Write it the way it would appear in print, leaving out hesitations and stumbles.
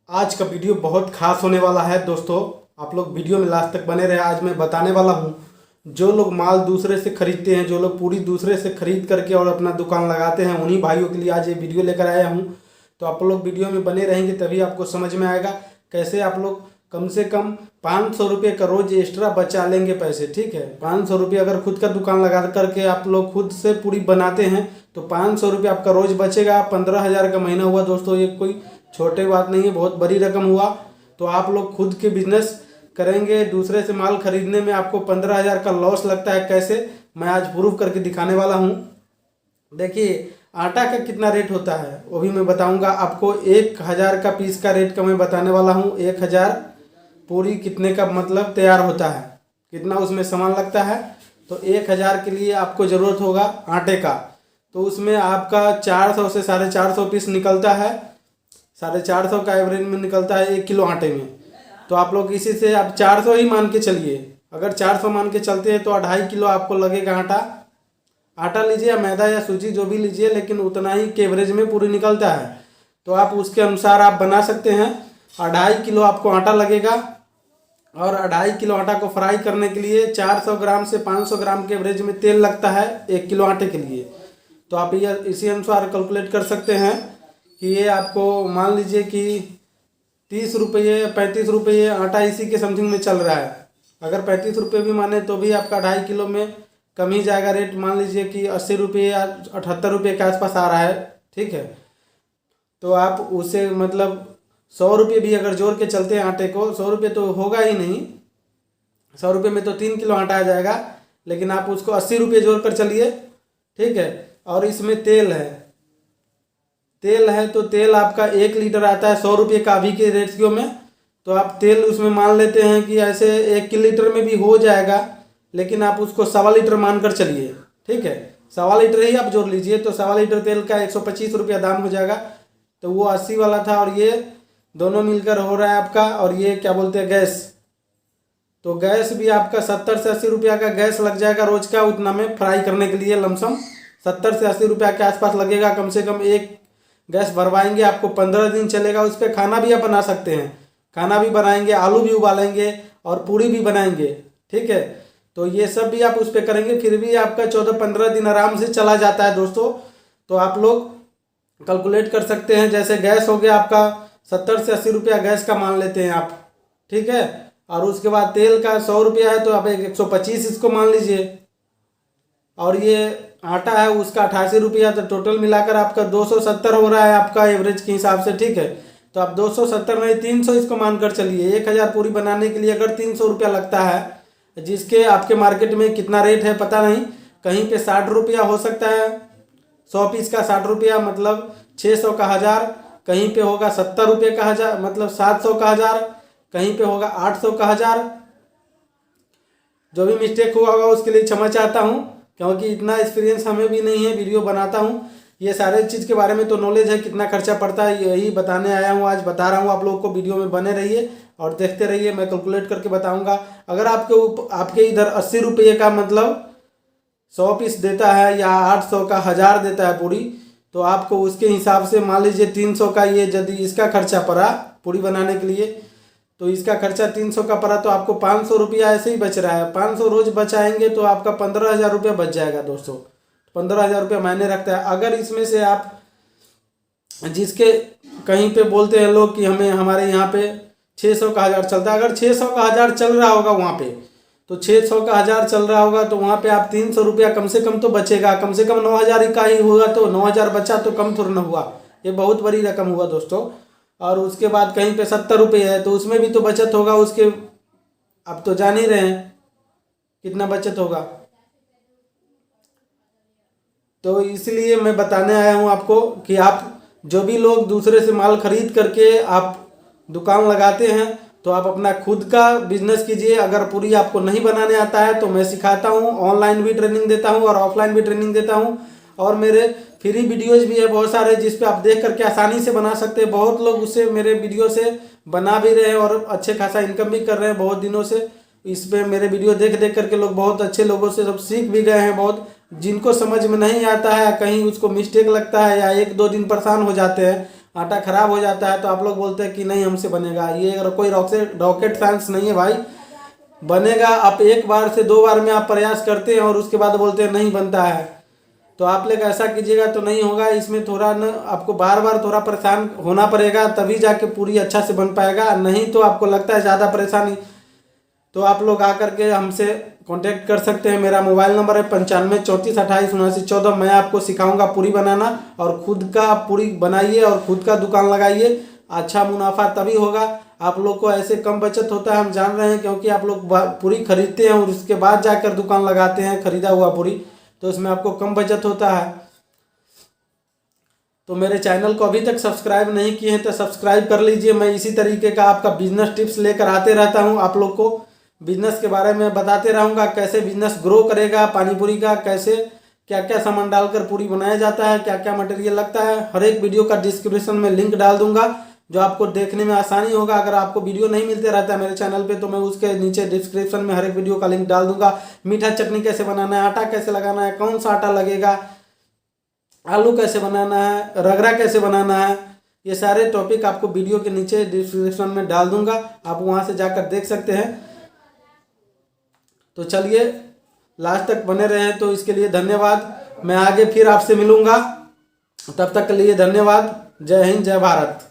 आज का वीडियो बहुत खास होने वाला है दोस्तों। आप लोग वीडियो में लास्ट तक बने रहे। आज मैं बताने वाला हूँ, जो लोग माल दूसरे से खरीदते हैं, जो लोग पूरी दूसरे से खरीद करके और अपना दुकान लगाते हैं, उन्हीं भाइयों के लिए आज ये वीडियो लेकर आया हूँ। तो आप लोग वीडियो में बने रहेंगे तभी आपको समझ में आएगा कैसे आप लोग कम से कम 500 रुपये का रोज एक्स्ट्रा बचा लेंगे पैसे। ठीक है, 500 रुपये अगर खुद का दुकान लगा करके आप लोग खुद से पूरी बनाते हैं तो 500 रुपये आपका रोज बचेगा। 15,000 का महीना हुआ दोस्तों। ये कोई छोटे बात नहीं है, बहुत बड़ी रकम हुआ। तो आप लोग खुद के बिजनेस करेंगे, दूसरे से माल खरीदने में आपको 15,000 का लॉस लगता है। कैसे, मैं आज प्रूफ करके दिखाने वाला हूँ। देखिए आटा का कितना रेट होता है वो भी मैं बताऊंगा आपको। 1,000 का पीस का रेट का मैं बताने वाला हूँ। 1,000 पूरी कितने का मतलब तैयार होता है, कितना उसमें सामान लगता है। तो 1,000 के लिए आपको ज़रूरत होगा आटे का। तो उसमें आपका 400 से 450 पीस निकलता है। 450 का एवरेज में निकलता है 1 किलो आटे में। तो आप लोग इसी से आप 400 ही मान के चलिए। अगर 400 मान के चलते हैं तो 2.5 किलो आपको लगेगा आटा लीजिए या मैदा या सूजी जो भी लीजिए, लेकिन उतना ही के एवरेज में पूरी निकलता है। तो आप उसके अनुसार आप बना सकते हैं। 2.5 किलो आपको आटा लगेगा और 2.5 किलो आटा को फ्राई करने के लिए 400 ग्राम से 500 ग्राम के एवरेज में तेल लगता है 1 किलो आटे के लिए। तो आप ये इसी अनुसार कैलकुलेट कर सकते हैं कि ये आपको मान लीजिए कि 30 रुपये 35 रुपये आटा इसी के समथिंग में चल रहा है। अगर 35 रुपये भी माने तो भी आपका 2.5 किलो में कम ही जाएगा रेट। मान लीजिए कि 80 रुपये या 78 रुपये के आसपास आ रहा है। ठीक है, तो आप उसे मतलब 100 रुपये भी अगर जोड़ के चलते हैं आटे को, 100 रुपये तो होगा ही नहीं। 100 रुपये में तो 3 किलो आटा आ जाएगा, लेकिन आप उसको 80 रुपये जोड़ कर चलिए। ठीक है, और इसमें तेल है तो तेल आपका 1 लीटर आता है 100 रुपये का अभी के रेशियो में। तो आप तेल उसमें मान लेते हैं कि ऐसे 1 लीटर में भी हो जाएगा, लेकिन आप उसको 1.25 लीटर मान कर चलिए। ठीक है, 1.25 लीटर ही आप जोड़ लीजिए तो 1.25 लीटर तेल का 125 रुपया दाम हो जाएगा। तो वो 80 वाला था और ये दोनों मिलकर हो रहा है आपका। और ये क्या बोलते हैं गैस, तो गैस भी आपका 70 से 80 रुपया का गैस लग जाएगा रोज का। उतना में फ्राई करने के लिए लमसम 70 से 80 रुपया के आसपास लगेगा। कम से कम एक गैस भरवाएंगे आपको 15 दिन चलेगा। उस पर खाना भी आप बना सकते हैं, खाना भी बनाएंगे, आलू भी उबालेंगे और पूरी भी बनाएंगे। ठीक है, तो ये सब भी आप उस पर करेंगे, फिर भी आपका 14-15 दिन आराम से चला जाता है दोस्तों। तो आप लोग कैलकुलेट कर सकते हैं। जैसे गैस हो गया आपका 70 से 80 रुपया गैस का मान लेते हैं आप। ठीक है, और उसके बाद तेल का 100 रुपया है तो आप 125 इसको मान लीजिए। और ये आटा है उसका 88 रुपया। तो टोटल मिलाकर आपका 270 हो रहा है आपका एवरेज के हिसाब से। ठीक है, तो आप 270 नहीं 300 इसको मानकर चलिए। 1,000 पूरी बनाने के लिए अगर 300 रुपया लगता है, जिसके आपके मार्केट में कितना रेट है पता नहीं, कहीं पे 60 रुपया हो सकता है 100 पीस का। 60 रुपया मतलब 600 का 1,000, कहीं पे होगा 70 रुपये का 1,000 मतलब 700 का 1,000, कहीं पे होगा 800 का 1,000। जो भी मिस्टेक हुआ होगा उसके लिए क्षमा चाहता हूँ, क्योंकि इतना एक्सपीरियंस हमें भी नहीं है। वीडियो बनाता हूँ, ये सारे चीज़ के बारे में तो नॉलेज है, कितना खर्चा पड़ता है यही बताने आया हूँ। आज बता रहा हूँ आप लोगों को। वीडियो में बने रहिए और देखते रहिए, मैं कैलकुलेट करके बताऊँगा। अगर आपके इधर 80 रुपये का मतलब 100 पीस देता है या 800 का 1,000 देता है पूरी, तो आपको उसके हिसाब से मान लीजिए 300 का ये यदि इसका खर्चा पड़ा पूरी बनाने के लिए, तो इसका खर्चा 300 का पड़ा तो आपको 500 रुपया ऐसे ही बच रहा है। 500 रोज बचाएंगे तो आपका 15,000 रुपया बच जाएगा दोस्तों। 15,000 रुपया मायने रखता है। अगर इसमें से आप जिसके कहीं पे बोलते हैं लोग कि हमारे यहाँ पे 600 का 1,000 चलता है, अगर 600 का 1,000 चल रहा होगा वहाँ पे, तो 600 का 1,000 चल रहा होगा तो वहाँ पे आप 300 रुपया कम से कम तो बचेगा। कम से कम 9,000 का ही होगा, तो 9,000 बचा तो कम थोड़ा ना हुआ, ये बहुत बड़ी रकम हुआ दोस्तों। और उसके बाद कहीं पे 70 रुपये है तो उसमें भी तो बचत होगा उसके। आप तो जान ही रहे हैं कितना बचत होगा। तो इसलिए मैं बताने आया हूँ आपको कि आप जो भी लोग दूसरे से माल खरीद करके आप दुकान लगाते हैं तो आप अपना खुद का बिजनेस कीजिए। अगर पूरी आपको नहीं बनाने आता है तो मैं सिखाता हूँ, ऑनलाइन भी ट्रेनिंग देता हूँ और ऑफलाइन भी ट्रेनिंग देता हूँ। और मेरे फ्री वीडियोज़ भी है बहुत सारे जिस पे आप देख करके आसानी से बना सकते हैं। बहुत लोग उससे मेरे वीडियो से बना भी रहे हैं और अच्छे खासा इनकम भी कर रहे हैं बहुत दिनों से। इस पे मेरे वीडियो देख देख करके लोग बहुत अच्छे लोगों से सब सीख भी गए हैं। बहुत जिनको समझ में नहीं आता है, कहीं उसको मिस्टेक लगता है या 1-2 दिन परेशान हो जाते हैं, आटा ख़राब हो जाता है तो आप लोग बोलते हैं कि नहीं हमसे बनेगा। ये अगर कोई रॉकेट साइंस नहीं है भाई, बनेगा। आप एक बार से 2 बार में आप प्रयास करते हैं और उसके बाद बोलते हैं नहीं बनता है, तो आप लोग ऐसा कीजिएगा तो नहीं होगा। इसमें थोड़ा न आपको बार बार थोड़ा परेशान होना पड़ेगा, तभी जाके पूरी अच्छा से बन पाएगा। नहीं तो आपको लगता है ज़्यादा परेशानी, तो आप लोग आकर के हमसे कांटेक्ट कर सकते हैं। मेरा मोबाइल नंबर है 95 34 28 79 14। मैं आपको सिखाऊंगा पूरी बनाना, और खुद का पूरी बनाइए और खुद का दुकान लगाइए। अच्छा मुनाफा तभी होगा। आप लोग को ऐसे कम बचत होता है हम जान रहे हैं, क्योंकि आप लोग पूरी खरीदते हैं और उसके बाद जाकर दुकान लगाते हैं खरीदा हुआ पूरी, तो इसमें आपको कम बचत होता है। तो मेरे चैनल को अभी तक सब्सक्राइब नहीं किए हैं तो सब्सक्राइब कर लीजिए। मैं इसी तरीके का आपका बिजनेस टिप्स लेकर आते रहता हूं। आप लोग को बिजनेस के बारे में बताते रहूंगा, कैसे बिजनेस ग्रो करेगा पानी पूरी का, कैसे क्या क्या सामान डालकर पूरी बनाया जाता है, क्या क्या मटेरियल लगता है। हर एक वीडियो का डिस्क्रिप्शन में लिंक डाल दूंगा, जो आपको देखने में आसानी होगा। अगर आपको वीडियो नहीं मिलते रहता है मेरे चैनल पे, तो मैं उसके नीचे डिस्क्रिप्शन में हर एक वीडियो का लिंक डाल दूंगा। मीठा चटनी कैसे बनाना है, आटा कैसे लगाना है, कौन सा आटा लगेगा, आलू कैसे बनाना है, रगड़ा कैसे बनाना है, ये सारे टॉपिक आपको वीडियो के नीचे डिस्क्रिप्शन में डाल दूंगा, आप वहां से जाकर देख सकते हैं। तो चलिए लास्ट तक बने रहे, तो इसके लिए धन्यवाद। मैं आगे फिर आपसे मिलूंगा, तब तक के लिए धन्यवाद। जय हिंद, जय भारत।